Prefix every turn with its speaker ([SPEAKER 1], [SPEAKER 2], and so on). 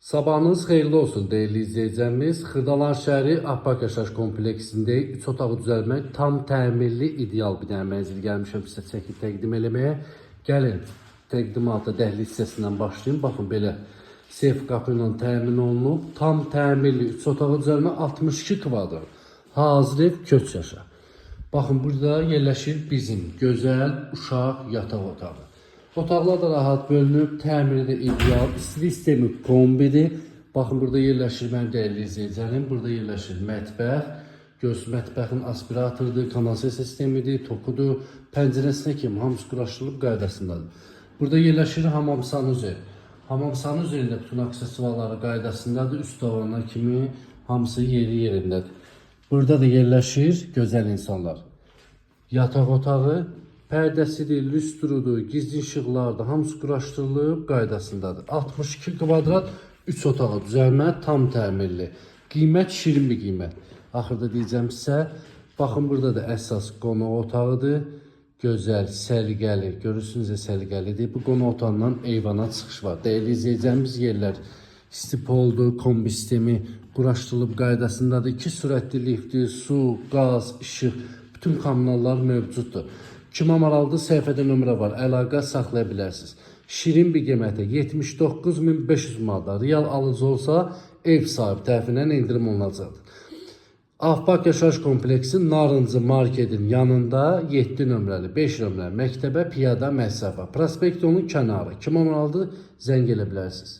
[SPEAKER 1] Sabahınız xeyirli olsun değerli izleyicilerimiz. Xırdalan şəhəri Appak Yaşayış kompleksində 3 otağı düzəlmək tam təmirli ideal bir dənə mənzil gəlmişəm sizə çəkib təqdim eləməyə. Gəlin təqdimata dəhliz hissəsindən başlayayım. Baxın belə seyf qapı ilə təmin olunub. Tam təmirli 3 otağı düzəlmə 62 kvadrat. Hazır ev köç yaşa. Baxın burada yerləşir bizim gözəl uşaq yataq otağı. Otaqlar da rahat bölünüb, təmiri də ideal, istilik sistemi kombidir. Baxın burada yerləşir mənim dəyərli izləyicilərim, burada yerləşir mətbəx. Görsünüz mətbəxin aspiratordur, kanalizasiya sistemidir, topudur, pəncərəsinə kimi hamısı quraşdırılıb qaydasındadır. Burada yerləşir hamam sanuzel. Hamam sanuzelində bütün aksesuarları qaydasındadır, üst tavanlar kimi hamısı yeri yerindədir. Burada da yerləşir gözəl insanlar. Yataq otağı. Pərdəsidir, lüstrudur, gizli işıqlardır, hamısı quraşdırılıb qaydasındadır. 62 kvadrat 3 otağı düzəlmə tam təmirli. Qiymət şirin bir qiymət. Axırda deyəcəm sizə, baxın burada da əsas qonaq otağıdır. Gözəl, səliqəli, görürsünüz səliqəlidir. Bu qonaq otağından eyvana çıxış var. Dəyərli izləyəcəyimiz yerlər stipoldur, kombi sistemi quraşdırılıb qaydasındadır. 2 sürətli liftdir, su, qaz, işıq, bütün kommunallar mövcuddur. Kimə maraqlıdır, səhifədə nömrə var, əlaqə saxlaya bilərsiniz. Şirin bir qiymətə 79.500 manata real alıcı olsa ev sahibi tərəfindən endirim olunacaqdır. Appak Yaşayış kompleksi Narıncı marketin yanında 7 nömrəli, 5 nömrəli məktəbə piyada məsafə. Prospekt onun kənarı. Kimə maraqlıdır, zəng elə bilərsiniz.